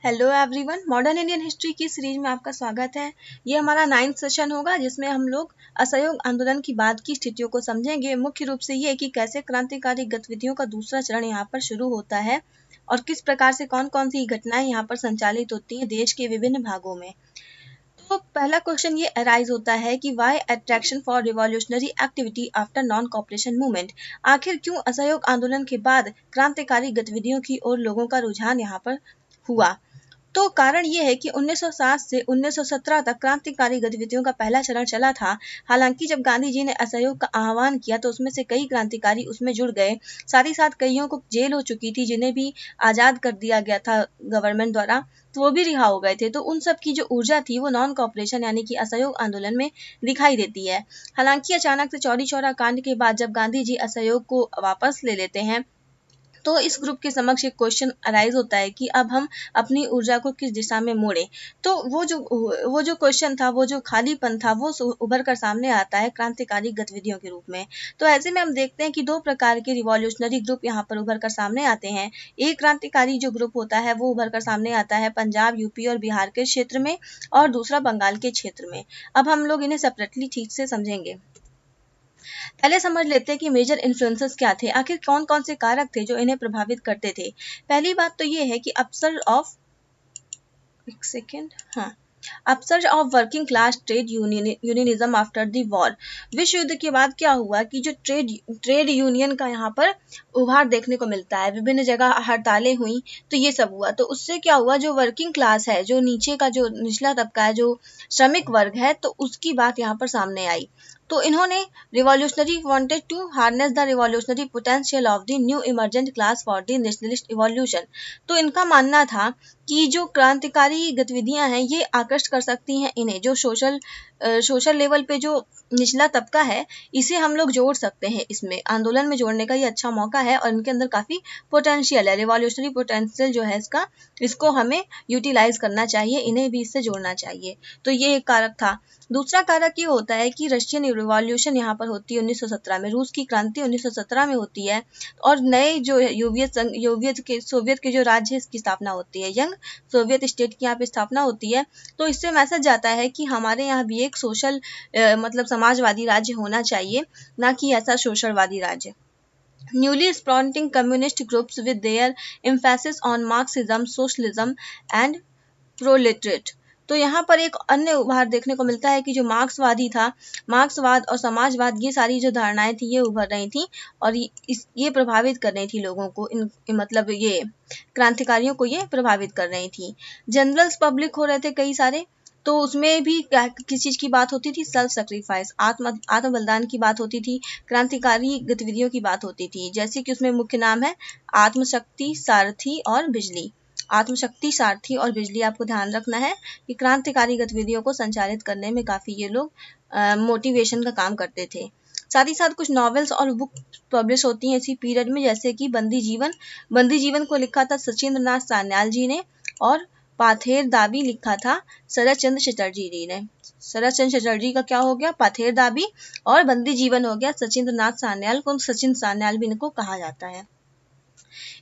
Hello everyone, modern Indian history की series में आपका स्वागत है। ये हमारा 9th सेशन होगा जिसमें हम लोग असहयोग आंदोलन की बाद की स्थितियों को समझेंगे। मुख्य रूप से ये कि कैसे क्रांतिकारी गतिविधियों का दूसरा चरण यहाँ पर शुरू होता है और किस प्रकार से कौन कौन सी घटनाएं यहाँ पर संचालित होती हैं देश के विभिन्न भागों में। तो पहला क्वेश्चन ये अराइज होता है कि why attraction for revolutionary activity after non cooperation movement. आखिर क्यों असहयोग आंदोलन के बाद क्रांतिकारी गतिविधियों की ओर लोगों का रुझान यहाँ पर हुआ। तो कारण ये है कि 1907 से 1917 तक क्रांतिकारी गतिविधियों का पहला चरण चला था। हालांकि जब गांधी जी ने असहयोग का आह्वान किया तो उसमें से कई क्रांतिकारी उसमें जुड़ गए। साथ ही साथ कईयों को जेल हो चुकी थी, जिन्हें भी आजाद कर दिया गया था गवर्नमेंट द्वारा, तो वो भी रिहा हो गए थे। तो उन सब की जो ऊर्जा थी वो नॉन कॉपरेशन यानी कि असहयोग आंदोलन में दिखाई देती है। हालांकि अचानक से चौरी चौरा कांड के बाद जब गांधी जी असहयोग को वापस ले लेते हैं तो इस ग्रुप के समक्ष एक क्वेश्चन अराइज होता है कि अब हम अपनी ऊर्जा को किस दिशा में मोड़े। तो वो जो क्वेश्चन था, वो जो खालीपन था, वो उभर कर सामने आता है क्रांतिकारी गतिविधियों के रूप में। तो ऐसे में हम देखते हैं कि दो प्रकार के रिवॉल्यूशनरी ग्रुप यहाँ पर उभर कर सामने आते हैं। एक क्रांतिकारी जो ग्रुप होता है वो उभर कर सामने आता है पंजाब, यूपी और बिहार के क्षेत्र में, और दूसरा बंगाल के क्षेत्र में। अब हम लोग इन्हें सेपरेटली ठीक से समझेंगे। पहले समझ लेते हैं कि मेजर इन्फ्लुएंसेस क्या थे, आखिर कौन कौन से कारक थे जो इन्हें प्रभावित करते थे। पहली बात तो ये है कि upsurge of working class trade unionism after the war. विश्व युद्ध के बाद क्या हुआ कि जो ट्रेड यूनियन का यहाँ पर उभार देखने को मिलता है, विभिन्न जगह हड़तालें हुई, तो ये सब हुआ। तो उससे क्या हुआ, जो वर्किंग क्लास है, जो नीचे का जो निचला तबका है, जो श्रमिक वर्ग है, तो उसकी बात यहाँ पर सामने आई। तो इन्होंने revolutionary wanted to harness the revolutionary potential of the new emergent class for the nationalist evolution. तो इनका मानना था कि जो क्रांतिकारी गतिविधियां हैं ये आकर्षित कर सकती हैं इन्हें, जो सोशल लेवल पे जो निचला तबका है, इसे हम लोग जोड़ सकते हैं। इसमें आंदोलन में जोड़ने का ये अच्छा मौका है और इनके अंदर काफी पोटेंशियल है, रिवॉल्यूशनरी पोटेंशियल जो है इसको हमें यूटिलाइज करना चाहिए, इन्हें भी इससे जोड़ना चाहिए। तो ये एक कारक था। दूसरा कारक ये होता है कि रशियन रिवॉल्यूशन यहाँ पर होती है 1917 में, रूस की क्रांति 1917 में होती है, और नए जो सोवियत के जो राज्य है इसकी स्थापना होती है, यंग सोवियत स्टेट की यहाँ पे स्थापना होती है। तो इससे मैसेज जाता है कि हमारे यहाँ भी एक सोशल मतलब समाजवादी राज्य होना चाहिए, ना कि ऐसा शोषणवादी राज्य। Newly sprouting communist groups with their emphasis on Marxism, socialism and proletariat। तो यहाँ पर एक अन्य उभार देखने को मिलता है कि जो मार्क्सवादी था, मार्क्सवाद और समाजवाद, ये सारी जो धारणाएं थी ये उभर रही थी और ये प्रभावित कर रही थी लोगों को, मतलब ये क्रांतिकारियों को ये प्रभावित कर रही थी। जनरल्स पब्लिक हो रहे थे कई सारे, तो उसमें भी किस चीज की बात होती थी, सेल्फ सेक्रीफाइस, आत्म बलिदान की बात होती थी, क्रांतिकारी गतिविधियों की बात होती थी। जैसे कि उसमें मुख्य नाम है आत्मशक्ति, सारथी और बिजली। आत्मशक्ति, सारथी और बिजली, आपको ध्यान रखना है कि क्रांतिकारी गतिविधियों को संचालित करने में काफी ये लोग मोटिवेशन का काम करते थे। साथ ही साथ कुछ नॉवेल्स और बुक पब्लिश होती हैं इसी पीरियड में, जैसे कि बंदी जीवन को लिखा था सचिंद्र नाथ सान्याल जी ने, और पाथेर दाबी लिखा था शरद चंद्र चटर्जी जी ने। शरद चंद्र चटर्जी का क्या हो गया, पाथेर दाबी, और बंदी जीवन हो गया सचिंद्र नाथ सान्याल को, सचिंद्र सान्याल भी इनको कहा जाता है।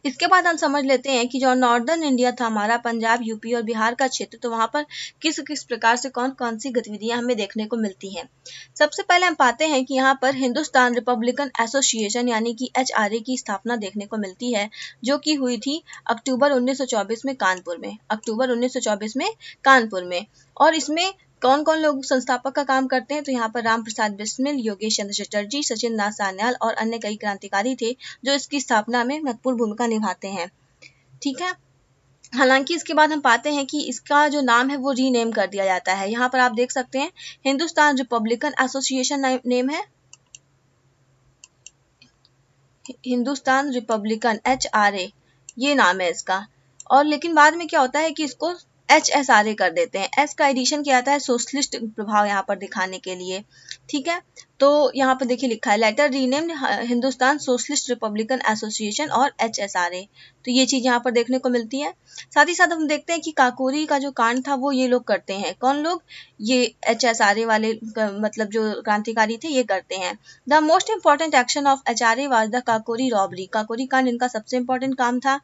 इसके बाद हम समझ लेते हैं कि जो नॉर्दर्न इंडिया था हमारा, पंजाब, यूपी और बिहार का क्षेत्र, तो वहां पर किस किस प्रकार से कौन कौन सी गतिविधियां हमें देखने को मिलती हैं। सबसे पहले हम पाते हैं कि यहाँ पर हिंदुस्तान रिपब्लिकन एसोसिएशन यानी कि HRA की स्थापना देखने को मिलती है, जो कि हुई थी अक्टूबर 1924 में कानपुर में, अक्टूबर 1924 में कानपुर में। और इसमें कौन कौन लोग संस्थापक का काम करते हैं, तो यहाँ पर राम प्रसाद बिस्मिल, योगेश चंद्र चटर्जी, सचिंद्र नाथ सान्याल और अन्य कई क्रांतिकारी थे जो इसकी स्थापना में महत्वपूर्ण भूमिका निभाते हैं। ठीक है। हालांकि इसके बाद हम पाते हैं कि इसका जो नाम है वो रीनेम कर दिया जाता है। यहाँ पर आप देख सकते हैं हिंदुस्तान रिपब्लिकन एसोसिएशन नेम है, हिंदुस्तान रिपब्लिकन HRA, ये नाम है इसका। और लेकिन बाद में क्या होता है कि इसको HSRA कर देते हैं। एस का एडिशन किया जाता है सोशलिस्ट प्रभाव यहाँ पर दिखाने के लिए। ठीक है। तो यहाँ पर देखिए लिखा है later renamed Hindustan socialist republican association और HSRA। तो ये चीज यहाँ पर देखने को मिलती है। साथ ही साथ हम देखते हैं कि काकोरी का जो कांड था वो ये लोग करते हैं। कौन लोग? ये HSRA वाले मतलब जो क्रांतिकारी थे ये करते हैं। The most important action of HRA was the Kakori robbery. Kakori कांड इनका सबसे इंपॉर्टेंट काम था।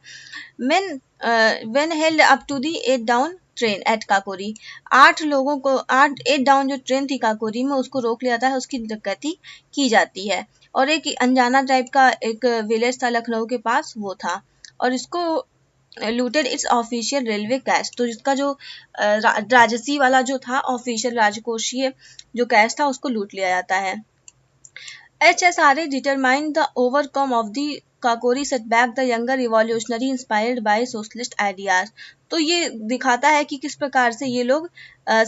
when held up to the 8 down train eight Kakori, 8 down जो ट्रेन थी काकोरी में उसको रोक लिया था, उसकी डकैती की जाती है। और एक अनजाना टाइप का एक विलेज था लखनऊ के पास, वो था, और इसको looted it's official railway cash. तो जिसका जो राजसी वाला जो था ऑफिशियल राजकोषीय जो कैश था उसको लूट लिया जाता है। HSRA determined the overcome of the Kakori setback the younger revolutionary inspired by socialist ideas। तो ये दिखाता है कि किस प्रकार से ये लोग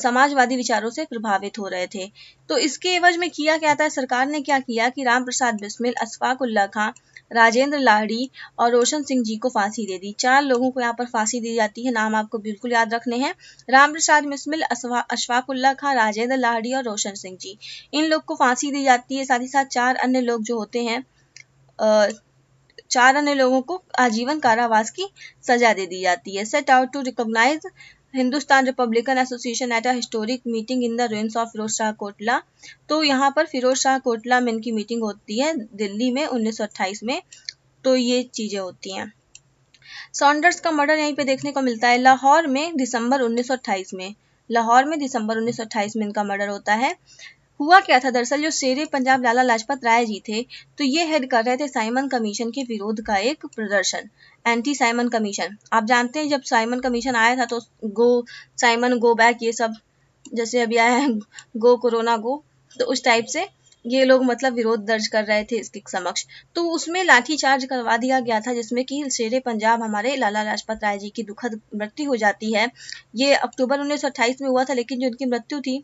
समाजवादी विचारों से प्रभावित हो रहे थे। तो इसके एवज में किया क्या था, सरकार ने क्या किया कि राम प्रसाद बिस्मिल, अशफाक उल्ला खां, राजेंद्र लाहिड़ी और रोशन सिंह जी को फांसी दे दी। 4 लोगों को यहाँ पर फांसी दी जाती है। नाम आपको बिल्कुल याद रखने हैं, राम प्रसाद बिस्मिल, अशफाक उल्ला खां, राजेंद्र लाहिड़ी और रोशन सिंह जी, इन लोग को फांसी दी जाती है। साथ ही साथ 4 अन्य लोग जो होते हैं 4 अन्य लोगों को आजीवन कारावास की सजा दे दी जाती है। Set out to recognise Hindustan republican association at a historic meeting in the ruins of Firoz Shah Kotla. तो यहाँ पर फिरोज शाह कोटला में इनकी मीटिंग होती है दिल्ली में 1928 में। तो ये चीजें होती हैं। सॉन्डर्स का मर्डर यहीं पे देखने को मिलता है लाहौर में दिसंबर 1928 में। लाहौर में दिसंबर 1928 में इनका मर्डर होता है। हुआ क्या था दरअसल, जो शेरे पंजाब लाला लाजपत राय जी थे तो ये हेड कर रहे थे साइमन कमीशन के विरोध का एक प्रदर्शन, एंटी साइमन कमीशन। आप जानते हैं जब साइमन कमीशन आया था तो गो साइमन गो बैक ये सब जैसे अभी आया है गो कोरोना गो, तो उस टाइप से ये लोग मतलब विरोध दर्ज कर रहे थे इसके समक्ष। तो उसमें लाठीचार्ज करवा दिया गया था जिसमें कि शेरे पंजाब हमारे लाला लाजपत राय जी की दुखद मृत्यु हो जाती है। ये अक्टूबर 1928 में हुआ था, लेकिन जो उनकी मृत्यु थी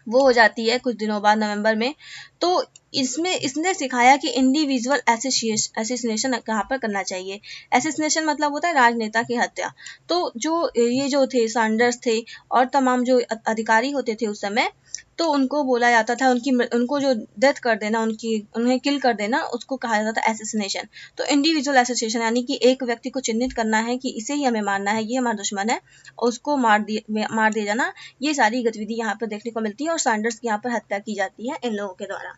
वो हो जाती है कुछ दिनों बाद नवंबर में। तो इसमें इसने सिखाया कि इंडिविजुअल एसेसिनेशन कहाँ पर करना चाहिए। एसेसिनेशन मतलब होता है राजनेता की हत्या। तो जो ये जो थे सैंडर्स थे और तमाम जो अधिकारी होते थे उस समय, तो उनको बोला जाता था उनको जो डेथ कर देना, उन्हें किल कर देना, उसको कहा जाता था एसेसिनेशन। तो इंडिविजुअल एसेसिनेशन यानी कि एक व्यक्ति को चिन्हित करना है कि इसे ही हमें मारना है, ये हमारा दुश्मन है, और उसको मार दिया जाना। ये सारी गतिविधि यहाँ पर देखने को मिलती है और सैंडर्स की यहाँ पर हत्या की जाती है इन लोगों के द्वारा।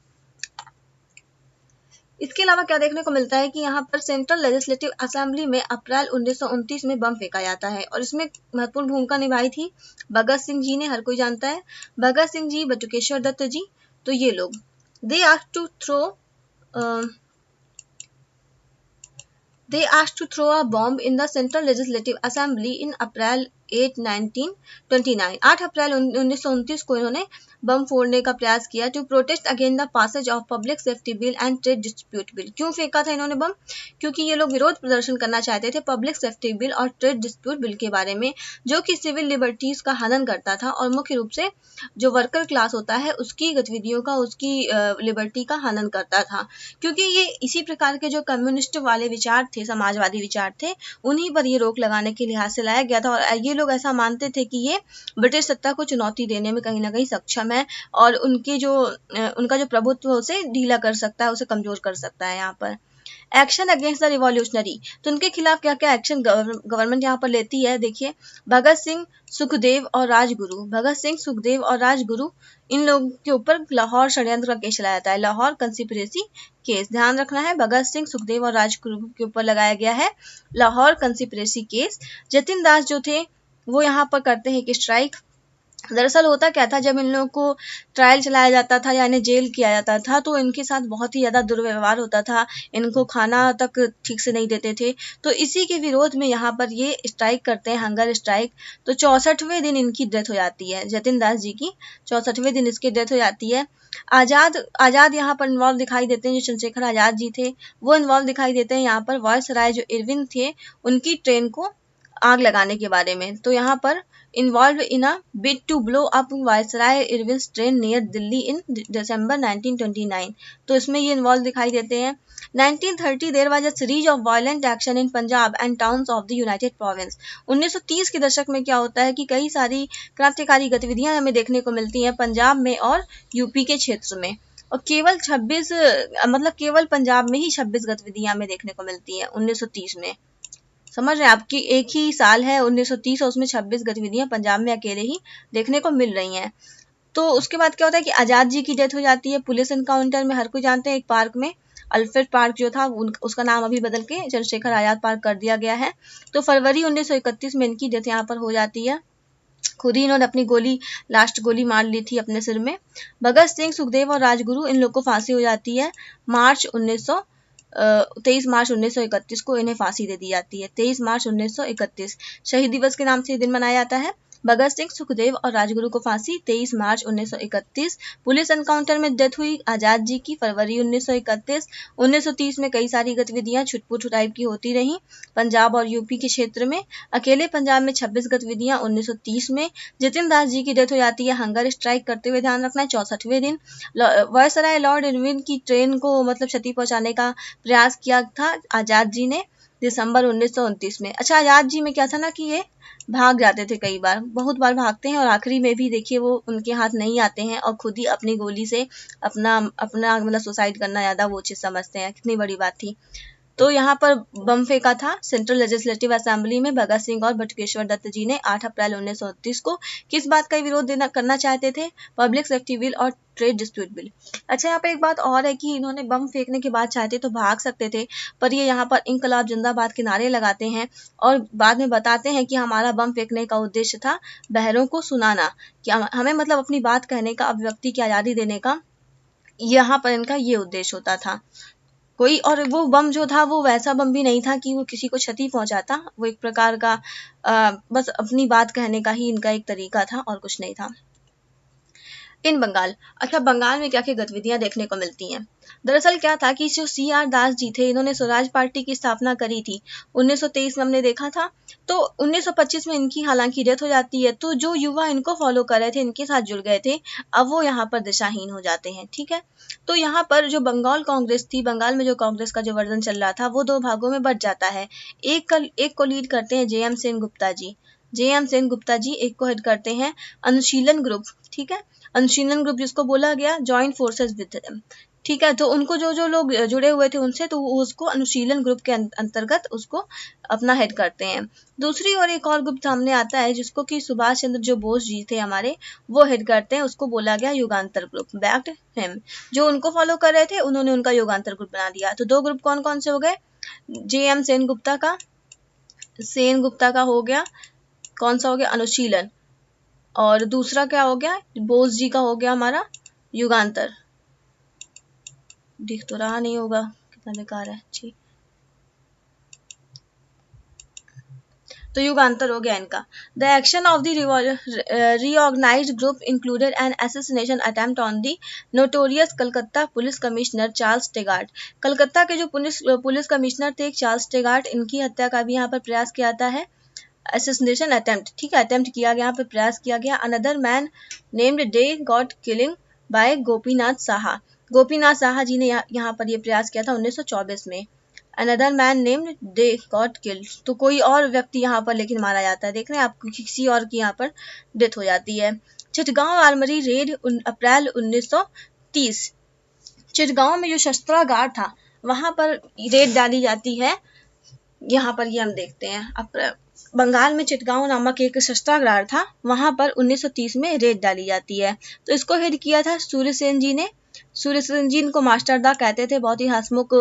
इसके अलावा क्या देखने को मिलता है कि यहाँ पर सेंट्रल लेजिस्लेटिव असेंबली में अप्रैल 1929 में बम फेंका जाता है और इसमें महत्वपूर्ण भूमिका निभाई थी भगत सिंह जी ने। हर कोई जानता है भगत सिंह जी, बटुकेश्वर दत्त जी। तो ये लोग दे asked to throw a bomb in the Central Legislative Assembly in April 8, 1929। 8 अप्रैल 1929 को इन्होंने बम फोड़ने का प्रयास किया to protest against the passage of public safety bill and trade dispute bill. क्यों फेंका था इन्होंने बम? क्योंकि ये लोग विरोध प्रदर्शन करना चाहते थे पब्लिक सेफ्टी बिल और ट्रेड डिस्प्यूट बिल के बारे में, जो कि सिविल लिबर्टीज का हनन करता था और मुख्य रूप से जो वर्कर क्लास होता है उसकी गतिविधियों का, उसकी लिबर्टी का हनन करता था। क्योंकि ये इसी प्रकार के जो कम्युनिस्ट वाले विचार थे, समाजवादी विचार थे, उन्हीं पर ये रोक लगाने के लिहाज से लाया गया था। और ये लोग ऐसा मानते थे कि ये ब्रिटिश सत्ता को चुनौती देने में कहीं ना कहीं सक्षम है और उनका जो प्रभुत्व उसे ढीला कर सकता है, उसे कमजोर कर सकता है। यहाँ पर एक्शन अगेंस्ट द रिवॉल्यूशनरी, तो उनके खिलाफ क्या क्या एक्शन गवर्नमेंट यहाँ पर लेती है। देखिए भगत सिंह, सुखदेव और राजगुरु। भगत सिंह, सुखदेव और राजगुरु, इन लोगों के ऊपर लाहौर षड्यंत्र का केस चलाया जाता है, लाहौर कंस्पिरेसी केस। ध्यान रखना है भगत सिंह, सुखदेव और राजगुरु के ऊपर लगाया गया है लाहौर कंस्पिरेसी केस। जतिन दास जो थे वो यहाँ पर करते हैं कि स्ट्राइक। दरअसल होता क्या था, जब इन लोगों को ट्रायल चलाया जाता था या इन्हें जेल किया जाता था तो इनके साथ बहुत ही ज्यादा दुर्व्यवहार होता था, इनको खाना तक ठीक से नहीं देते थे। तो इसी के विरोध में यहाँ पर ये स्ट्राइक करते हैं, हंगर स्ट्राइक। तो 64वें दिन इनकी डेथ हो जाती है, जतिन दास जी की 64वें दिन इसकी डेथ हो जाती है। आजाद यहाँ पर इन्वॉल्व दिखाई देते हैं, जो चंद्रशेखर आजाद जी थे वो इन्वॉल्व दिखाई देते हैं यहाँ पर वायसराय जो इरविन थे उनकी ट्रेन को आग लगाने के बारे में। तो यहाँ पर involved in a bid to blow up Viceroy Irwin's train near Delhi in December 1929। तो इसमें ये इन्वॉल्व दिखाई देते हैं। 1930 there was a series of violent action in Punjab and towns of the United Province। 1930 के दशक में क्या होता है कि कई सारी क्रांतिकारी गतिविधियां हमें देखने को मिलती हैं पंजाब में और यूपी के क्षेत्र में। और केवल 26 मतलब केवल पंजाब में ही 26 गतिविधियां हमें देखने को मिलती हैं 1930 में। समझ रहे हैं, आपकी एक ही साल है 1930 और उसमें 26 गतिविधियां पंजाब में अकेले ही देखने को मिल रही हैं। तो उसके बाद क्या होता है कि आजाद जी की डेथ हो जाती है पुलिस एनकाउंटर में, हर कोई जानते हैं, एक पार्क में, अल्फ्रेड पार्क जो था उसका नाम अभी बदल के चंद्रशेखर आजाद पार्क कर दिया गया है। तो फरवरी 1931 में इनकी डेथ यहाँ पर हो जाती है। खुद ही इन्होंने अपनी गोली, लास्ट गोली मार ली थी अपने सिर में। भगत सिंह, सुखदेव और राजगुरु, इन लोग को फांसी हो जाती है मार्च 23 मार्च 1931 को इन्हें फांसी दे दी जाती है। 23 मार्च 1931 शहीद दिवस के नाम से दिन मनाया जाता है। भगत सिंह, सुखदेव और राजगुरु को फांसी 23 मार्च 1931। पुलिस एनकाउंटर में डेथ हुई आजाद जी की फरवरी 1931। 1930 में कई सारी गतिविधियां छुटपुट टाइप की होती रहीं पंजाब और यूपी के क्षेत्र में। अकेले पंजाब में 26 गतिविधियां 1930 में। जितिन दास जी की डेथ हो जाती है हंगर स्ट्राइक करते हुए, ध्यान रखना है, 64वें दिन। वायसराय लॉर्ड इरविन की ट्रेन को मतलब क्षति पहुंचाने का प्रयास किया था आजाद जी ने दिसंबर 1929 में। अच्छा, आजाद जी में क्या था ना कि ये भाग जाते थे, कई बार, बहुत बार भागते हैं और आखिरी में भी देखिए वो उनके हाथ नहीं आते हैं और खुद ही अपनी गोली से अपना अपना मतलब सुसाइड करना ज्यादा वो चीज समझते हैं। कितनी बड़ी बात थी। तो यहाँ पर बम फेंका था सेंट्रल लेजिस्लेटिव असेंबली में भगत सिंह और बटुकेश्वर दत्त जी ने 8 अप्रैल 1929 को। किस बात का विरोध करना चाहते थे? पब्लिक सेफ्टी बिल और ट्रेड डिस्प्यूट बिल। अच्छा, यहाँ पे एक बात और है कि इन्होंने बम फेंकने के बाद चाहते तो भाग सकते थे, पर ये यहाँ पर इंकलाब जिंदाबाद के नारे लगाते हैं और बाद में बताते हैं कि हमारा बम फेंकने का उद्देश्य था बहरों को सुनाना, कि हमें मतलब अपनी बात कहने का, अभिव्यक्ति की आजादी देने का यहाँ पर इनका ये उद्देश्य होता था। कोई और वो बम जो था वो वैसा बम भी नहीं था कि वो किसी को क्षति पहुंचाता, वो एक प्रकार का बस अपनी बात कहने का ही इनका एक तरीका था और कुछ नहीं था। इन बंगाल। अच्छा, बंगाल में क्या क्या गतिविधियां देखने को मिलती हैं? दरअसल क्या था कि जो CR दास जी थे, इन्होंने स्वराज पार्टी की स्थापना करी थी 1923 में, हमने देखा था। तो 1925 में इनकी हालांकि डेथ हो जाती है। तो जो युवा इनको फॉलो कर रहे थे, इनके साथ जुड़ गए थे, अब वो यहाँ पर दिशाहीन हो जाते हैं। ठीक है, तो यहाँ पर जो बंगाल कांग्रेस थी, बंगाल में जो कांग्रेस का जो वर्जन चल रहा था, वो 2 भागों में बट जाता है। एक को लीड करते हैं JM सेन गुप्ता जी। JM सेन गुप्ता जी एक को हेड करते हैं अनुशीलन ग्रुप। ठीक है, अनुशीलन ग्रुप जिसको बोला गया जॉइंट फोर्सेस विद देम। ठीक है, तो उनको जो जो लोग जुड़े हुए थे उनसे, तो वो उसको अनुशीलन ग्रुप के अंतर्गत उसको अपना हेड करते हैं। दूसरी ओर एक और ग्रुप सामने आता है जिसको कि सुभाष चंद्र जो बोस जी थे हमारे, वो हेड करते हैं, उसको बोला गया युगांतर ग्रुप, बैक्ड हिम। जो उनको फॉलो कर रहे थे उन्होंने उनका युगांतर ग्रुप बना दिया। तो 2 ग्रुप कौन कौन से हो गए? JM सेन गुप्ता का हो गया, कौन सा हो गया? अनुशीलन। और दूसरा क्या हो गया? बोस जी का हो गया हमारा युगांतर। दिख तो रहा नहीं होगा, कितना बेकार है जी। तो युगांतर हो गया इनका। The action of the reorganized group included an assassination attempt on the notorious Calcutta police commissioner Charles Tegart. Calcutta के जो पुलिस कमिश्नर थे चार्ल्स टेगार्ट, इनकी हत्या का भी यहाँ पर प्रयास किया जाता है। assassination attempt, ठीक है, अटेम्प्ट किया गया, यहाँ पे प्रयास किया गया। Another man named Day got killing by Gopinath Saha. Gopinath Saha ji ने यहाँ पर ये प्रयास किया था 1924 में। Another man named Day got killed, तो कोई और व्यक्ति यहाँ पर लेकिन मारा जाता है। देख रहे हैं आप, किसी और की यहाँ पर डेथ हो जाती है। चिटगांव आर्मरी रेड अप्रैल 1930। चिटगांव में जो शस्त्रागार था वहां पर रेड डाली जाती है। यहाँ पर ये हम देखते हैं, बंगाल में चिटगांव नामक एक शस्त्रागार था, वहां पर 1930 में रेड डाली जाती है। तो इसको हेड किया था सूर्यसेन जी ने। सूर्यसेन जी इनको मास्टरदा कहते थे, बहुत ही हंसमुख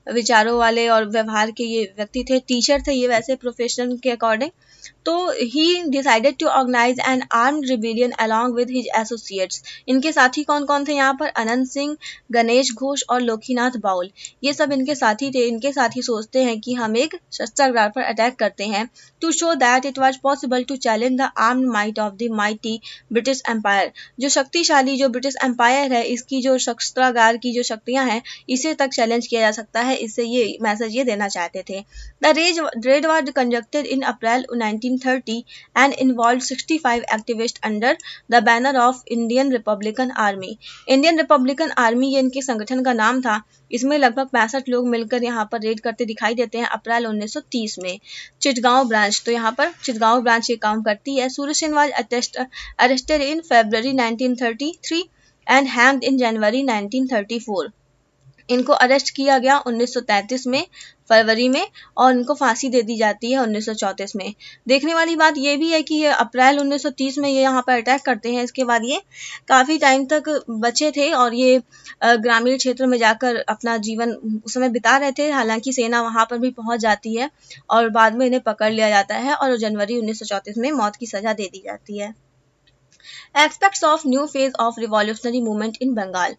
विचारों वाले और व्यवहार के ये व्यक्ति थे। टीचर थे ये वैसे प्रोफेशन के अकॉर्डिंग। तो he decided to organise an armed rebellion along with his associates. इनके साथी कौन कौन थे यहाँ पर? अनंत सिंह, गणेश घोष और लोकीनाथ बाउल, ये सब इनके साथी थे। इनके साथी सोचते हैं कि हम एक शस्त्रागार पर अटैक करते हैं, to show that it was possible to challenge the armed might of the mighty British empire. जो शक्तिशाली जो ब्रिटिश एम्पायर है, इसकी जो शस्त्रागार की जो शक्तियां हैं, इसे तक चैलेंज किया जा सकता है। इससे ये मैसेज ये देना चाहते थे। The red was conducted in April 1930 and involved 65 activists under the banner of Indian Republican Army. Indian Republican army ये इनके संगठन का नाम था। इसमें लगभग 65 लोग मिलकर यहाँ पर रेड करते दिखाई देते हैं अप्रैल 1930 में। चिटगांव ब्रांच, तो यहाँ पर चिटगांव ब्रांच ये काम करती है। Surya Sen was arrested in February 1933 and hanged in January 1934। इनको अरेस्ट किया गया 1933 में फरवरी में, और इनको फांसी दे दी जाती है 1934 में। देखने वाली बात ये भी है कि ये अप्रैल 1930 में ये यहाँ पर अटैक करते हैं। इसके बाद ये काफ़ी टाइम तक बचे थे और ये ग्रामीण क्षेत्र में जाकर अपना जीवन उस समय बिता रहे थे। हालांकि सेना वहाँ पर भी पहुँच जाती है और बाद में इन्हें पकड़ लिया जाता है और जनवरी 1934 में मौत की सज़ा दे दी जाती है। Aspects of new phase of revolutionary movement in Bengal.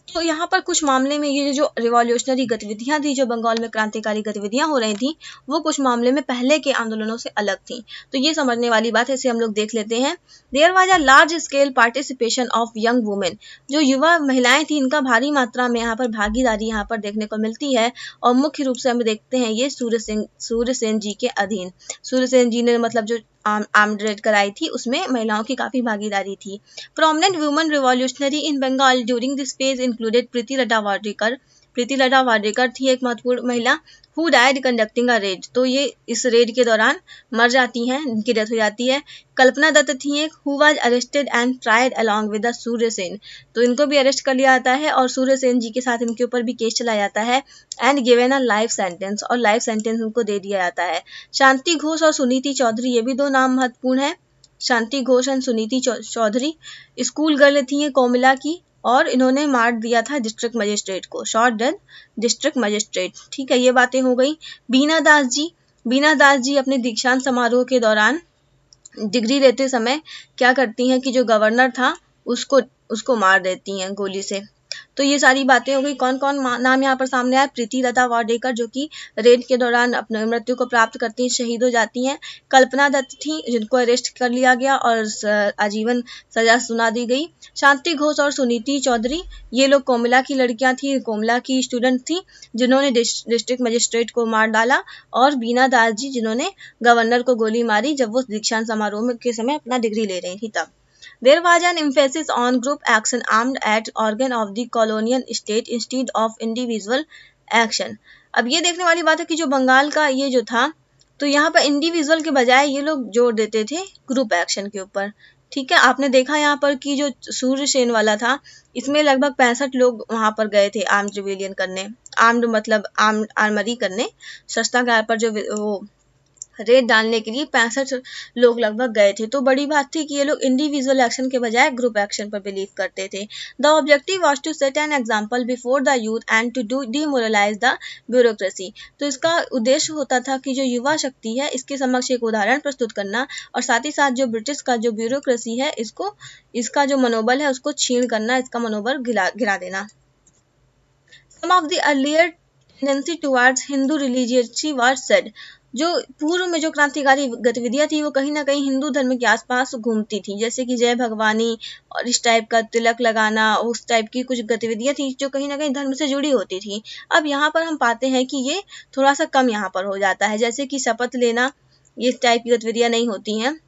तो यहाँ पर कुछ मामले में ये जो रिवॉल्यूशनरी गतिविधियां थी, जो बंगाल में क्रांतिकारी गतिविधियां हो रही थी, वो कुछ मामले में पहले के आंदोलनों से अलग थी। तो ये समझने वाली बात है, इसे हम लोग देख लेते हैं। There was a large scale participation of young women. जो युवा महिलाएं थी, इनका भारी मात्रा में यहाँ पर भागीदारी यहाँ पर देखने को मिलती है और मुख्य रूप से हम देखते हैं ये सूर्यसेन जी के अधीन। सूर्यसेन जी ने मतलब जो आर्म्ड रेड कराई थी, उसमें महिलाओं की काफी भागीदारी थी। Prominent women revolutionary in Bengal during this phase included Priti Lata Wardekar। प्रीति लता वाडेकर थी एक महत्वपूर्ण महिला। Who died conducting a red. तो ये इस रेड के दौरान मर जाती हैं, इनकी डेथ हो जाती है। कल्पना दत्त थी एक, who was arrested and tried along with Surya Sen. तो इनको भी अरेस्ट कर लिया जाता है और सूर्यसेन जी के साथ इनके ऊपर भी केस चलाया जाता है and given a life sentence, और लाइफ सेंटेंस उनको दे दिया जाता है। शांति घोष और सुनीति चौधरी, ये भी दो नाम महत्वपूर्ण है। Shanti Ghosh and Suniti Chaudhuri school girl थी कोमिला की, और इन्होंने मार दिया था डिस्ट्रिक्ट मजिस्ट्रेट को, शॉट डेड डिस्ट्रिक्ट मजिस्ट्रेट। ठीक है, ये बातें हो गई। बीना दास जी अपने दीक्षांत समारोह के दौरान डिग्री लेते समय क्या करती हैं कि जो गवर्नर था उसको मार देती हैं गोली से। तो ये सारी बातें हो गई। कौन कौन नाम यहाँ पर सामने आया? प्रीति लता वाडेकर, जो कि रेड के दौरान अपने मृत्यु को प्राप्त करती हैं, शहीद हो जाती हैं। कल्पना दत्त थी, जिनको अरेस्ट कर लिया गया और आजीवन सजा सुना दी गई। शांति घोष और सुनीति चौधरी, ये लोग कोमिला की लड़कियां थी, कोमिला की स्टूडेंट थी, जिन्होंने डिस्ट्रिक्ट मजिस्ट्रेट को मार डाला। और बीना दास जी, जिन्होंने गवर्नर को गोली मारी जब वो दीक्षांत समारोह के समय अपना डिग्री ले रही थी तब। There was an emphasis on group action armed at organ of the colonial state instead of individual action। अब ये देखने वाली बात है कि जो बंगाल का ये जो था, तो यहाँ पर इंडिविजुअल के बजाय ये लोग जोर देते थे ग्रुप एक्शन के ऊपर। ठीक है, आपने देखा यहाँ पर कि जो सूर्यसेन वाला था, इसमें लगभग 65 लोग वहां पर गए थे आर्म्ड रिवेलियन करने, आर्म्ड मतलब आर्मरी करने, शस्त्रागार पर जो वो रेड डालने के लिए 65 लोग लगभग गए थे। तो बड़ी बात थी कि ये लोग इंडिविजुअल एक्शन के बजाय ग्रुप एक्शन पर बिलीव करते थे। The objective was to set an example before the youth and to do demoralize the bureaucracy. तो इसका उद्देश्य होता था कि जो युवा शक्ति है, इसके समक्ष एक उदाहरण प्रस्तुत करना, और साथ ही साथ जो ब्रिटिश का जो ब्यूरोक्रेसी है, इसका जो मनोबल है उसको छीन करना, इसका मनोबल गिरा देना। Some of the earlier tendency towards Hindu religiosity was said। जो पूर्व में जो क्रांतिकारी गतिविधियां थी, वो कहीं ना कहीं हिंदू धर्म के आसपास घूमती थी, जैसे कि जय भगवानी और इस टाइप का तिलक लगाना, उस टाइप की कुछ गतिविधियां थी जो कहीं ना कहीं धर्म से जुड़ी होती थी। अब यहाँ पर हम पाते हैं कि ये थोड़ा सा कम यहाँ पर हो जाता है, जैसे कि शपथ लेना, ये टाइप की गतिविधियां नहीं होती हैं।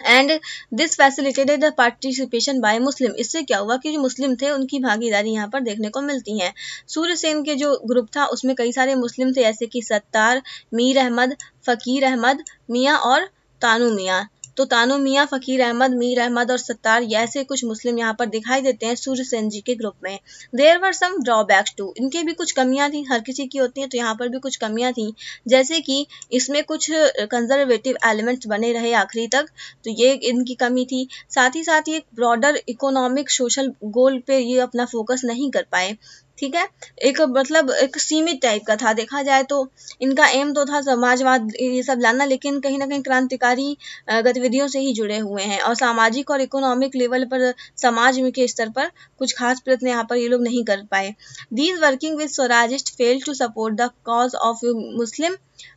And this facilitated the participation bye मुस्लिम। इससे क्या हुआ कि जो मुस्लिम थे उनकी भागीदारी यहाँ पर देखने को मिलती है। सूर्यसेन के जो ग्रुप था उसमें कई सारे मुस्लिम थे, जैसे कि सत्तार, मीर अहमद, फकीर अहमद मियाँ और तानू मियाँ। तो तानू मियाँ, फकीर अहमद, मीर अहमद और सत्तार, ये ऐसे कुछ मुस्लिम यहाँ पर दिखाई देते हैं सूर्यसेन जी के ग्रुप में। There were some drawbacks too. इनके भी कुछ कमियां थी, हर किसी की होती हैं, तो यहाँ पर भी कुछ कमियां थी, जैसे कि इसमें कुछ कंजर्वेटिव एलिमेंट्स बने रहे आखिरी तक, तो ये इनकी कमी थी। साथ ही साथ ये ब्रॉडर इकोनॉमिक सोशल गोल पे ये अपना फोकस नहीं कर पाए। ठीक है, एक मतलब एक सीमित टाइप का था, देखा जाए तो इनका एम तो था समाजवाद ये सब लाना, लेकिन कहीं ना कहीं क्रांतिकारी गतिविधियों से ही जुड़े हुए हैं, और सामाजिक और इकोनॉमिक लेवल पर समाज के स्तर पर कुछ खास प्रयत्न यहाँ पर ये लोग नहीं कर पाए। These working with Swarajist fail to support the cause of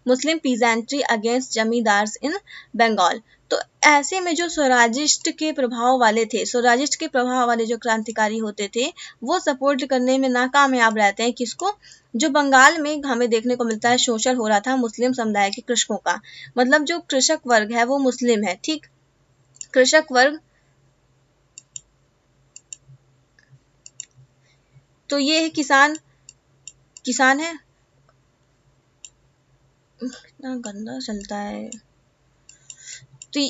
Muslim peasantry against zamindars in Bengal. तो ऐसे में जो स्वराजिस्ट के प्रभाव वाले जो क्रांतिकारी होते थे, वो सपोर्ट करने में नाकामयाब रहते हैं। किसको? जो बंगाल में हमें देखने को मिलता है शोषण हो रहा था मुस्लिम समुदाय के कृषकों का, मतलब जो कृषक वर्ग है वो मुस्लिम है। ठीक, कृषक वर्ग, तो ये है किसान है। इतना गंदा चलता है, तो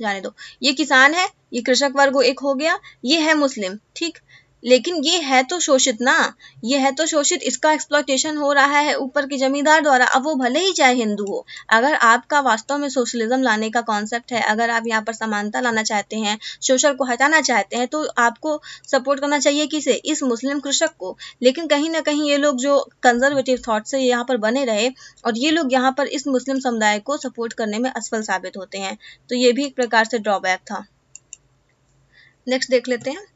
जाने दो, ये किसान है, ये कृषक वर्ग एक हो गया, ये है मुस्लिम। ठीक, लेकिन ये है तो शोषित ना, ये है तो शोषित, इसका एक्सप्लॉयटेशन हो रहा है ऊपर के जमींदार द्वारा। अब वो भले ही चाहे हिंदू हो। अगर आपका वास्तव में सोशलिज्म लाने का कॉन्सेप्ट है, अगर आप यहाँ पर समानता लाना चाहते हैं, शोषण को हटाना चाहते हैं, तो आपको सपोर्ट करना चाहिए किसे? इस मुस्लिम कृषक को। लेकिन कहीं ना कहीं ये लोग जो कंजर्वेटिव थॉट से यहाँ पर बने रहे, और ये लोग यहाँ पर इस मुस्लिम समुदाय को सपोर्ट करने में असफल साबित होते हैं। तो ये भी एक प्रकार से ड्रॉबैक था। नेक्स्ट देख लेते हैं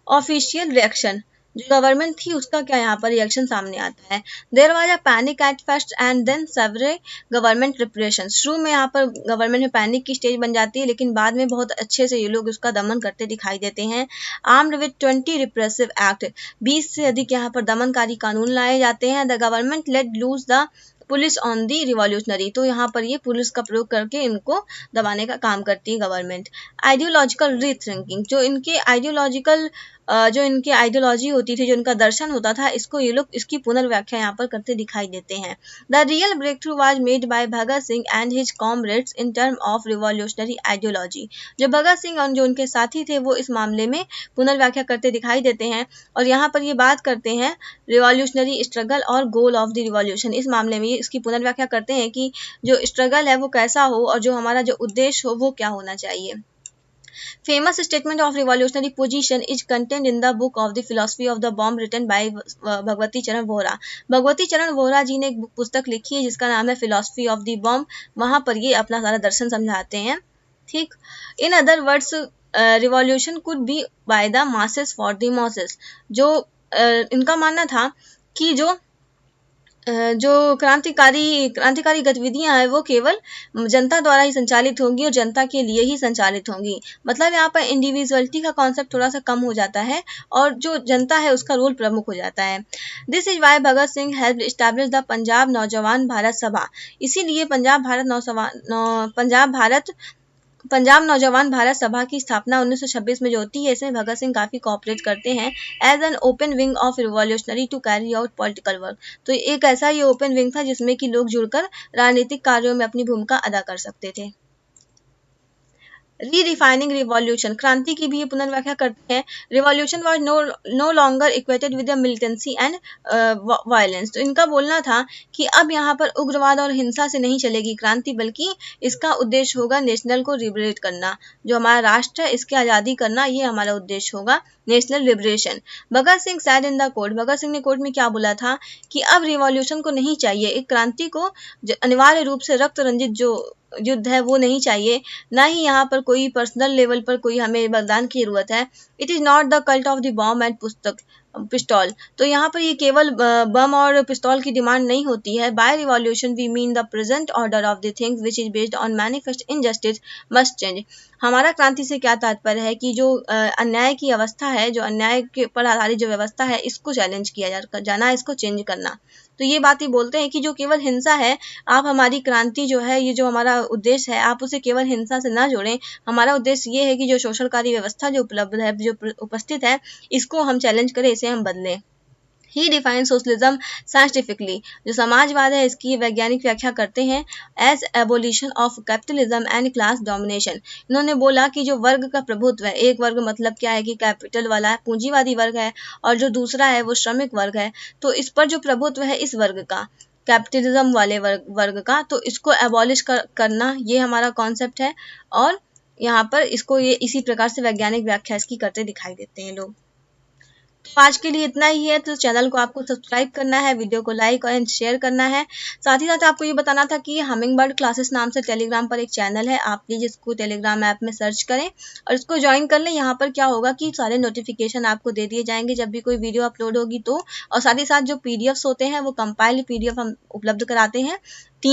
ऑफिशियल रिएक्शन। जो गवर्नमेंट थी उसका क्या यहाँ पर रिएक्शन सामने आता है। There was a panic at first and then several government repression. शुरू में यहाँ पर गवर्नमेंट में पैनिक की स्टेज बन जाती है, लेकिन बाद में बहुत अच्छे से ये लोग उसका दमन करते दिखाई देते हैं। आर्म्ड विद 20 रिप्रेसिव एक्ट, 20 से अधिक यहाँ पर दमनकारी कानून लाए जाते हैं। The government let lose the police on the revolutionary, तो यहाँ पर ये पुलिस का प्रयोग करके इनको दबाने का काम करती है गवर्नमेंट। आइडियोलॉजिकल रीथिंकिंग, जो इनके आइडियोलॉजिकल जो इनकी आइडियोलॉजी होती थी, जो इनका दर्शन होता था, इसको ये लोग इसकी पुनर्व्याख्या यहाँ पर करते दिखाई देते हैं। The real breakthrough was made by Bhagat Singh and his comrades in term of revolutionary ideology. जो भगत सिंह और जो उनके साथी थे वो इस मामले में पुनर्व्याख्या करते दिखाई देते हैं, और यहाँ पर ये बात करते हैं रिवॉल्यूशनरी स्ट्रगल और गोल ऑफ द रिवॉल्यूशन। इस मामले में इसकी पुनर्व्याख्या करते हैं कि जो स्ट्रगल है वो कैसा हो, और जो हमारा जो उद्देश्य हो वो क्या होना चाहिए। Famous statement of revolutionary position is contained in the book of the philosophy of the bomb written by Bhagwati चरण वोहरा। भगवती चरण वोहरा जी ने एक पुस्तक लिखी है जिसका नाम है फिलोसफी ऑफ द बॉम्ब। वहां पर ये अपना सारा दर्शन समझाते हैं। ठीक, in other words revolution could be by the masses for the masses. जो इनका मानना था कि जो क्रांतिकारी गतिविधियां हैं वो केवल जनता द्वारा ही संचालित होंगी और जनता के लिए ही संचालित होंगी। मतलब यहाँ पर इंडिविजुअलिटी का कॉन्सेप्ट थोड़ा सा कम हो जाता है और जो जनता है उसका रोल प्रमुख हो जाता है। This is why Bhagat Singh has establish the Punjab Naujawan Bharat सभा। इसीलिए पंजाब नौजवान भारत सभा की स्थापना 1926 में जो होती है, इसमें भगत सिंह काफी कोऑपरेट करते हैं as an open wing of revolutionary to carry out political work. तो एक ऐसा ये ओपन विंग था जिसमें कि लोग जुड़कर राजनीतिक कार्यों में अपनी भूमिका अदा कर सकते थे। रीडिफाइनिंग रिवॉल्यूशन, क्रांति की भी ये पुनर्व्याख्या करते हैं। Revolution was no longer equated with the militancy and violence. तो इनका बोलना था कि अब यहाँ पर उग्रवाद और हिंसा से नहीं चलेगी क्रांति, बल्कि इसका उद्देश्य होगा नेशनल को लिबरेट करना। जो हमारा राष्ट्र है इसकी आज़ादी करना, ये हमारा उद्देश्य होगा, national liberation. Bhagat Singh said in the court, Bhagat Singh ने कोर्ट में क्या बोला था कि अब रिवॉल्यूशन को नहीं चाहिए, एक क्रांति को अनिवार्य रूप से रक्त रंजित जो युद्ध है वो नहीं चाहिए, ना ही यहाँ पर कोई पर्सनल लेवल पर कोई हमें बलिदान की जरूरत है। It is not the cult of the bomb and pistol. तो यहाँ पर ये केवल बम और पिस्तौल की डिमांड नहीं होती है। By revolution we mean the present order of the things which is based on manifest injustice must change. हमारा क्रांति से क्या तात्पर्य है कि जो अन्याय की अवस्था है, जो अन्याय के पर आधारित जो व्यवस्था है, इसको चैलेंज किया जाना, इसको चेंज करना। तो ये बात ही बोलते हैं कि जो केवल हिंसा है, आप हमारी क्रांति जो है, ये जो हमारा उद्देश्य है, आप उसे केवल हिंसा से ना जोड़ें। हमारा उद्देश्य ये है कि जो शोषणकारी व्यवस्था जो उपलब्ध है, जो उपस्थित है, इसको हम चैलेंज करें, इसे हम बदलें। ही डिफाइन सोशलिज्म साइंटिफिकली, जो समाजवाद है इसकी वैज्ञानिक व्याख्या करते हैं as abolition of capitalism and class domination. इन्होंने बोला कि जो वर्ग का प्रभुत्व है, एक वर्ग मतलब क्या है कि कैपिटल वाला पूंजीवादी वर्ग है, और जो दूसरा है वो श्रमिक वर्ग है। तो इस पर जो प्रभुत्व है इस वर्ग का, कैपिटलिज्म वाले वर्ग का, तो इसको एबॉलिश करना, ये हमारा कॉन्सेप्ट है। और यहाँ पर इसको ये इसी प्रकार से वैज्ञानिक व्याख्या इसकी करते दिखाई देते हैं लोग। तो आज के लिए इतना ही है। तो चैनल को आपको सब्सक्राइब करना है, वीडियो को लाइक और शेयर करना है। साथ ही साथ आपको ये बताना था कि हमिंग बर्ड क्लासेस नाम से टेलीग्राम पर एक चैनल है, आप प्लीज इसको टेलीग्राम ऐप में सर्च करें और इसको ज्वाइन कर लें। यहाँ पर क्या होगा कि सारे नोटिफिकेशन आपको दे दिए जाएंगे जब भी कोई वीडियो अपलोड होगी तो। और साथ ही साथ जो पीडीएफ्स होते हैं वो कंपाइल्ड पीडीएफ हम उपलब्ध कराते हैं।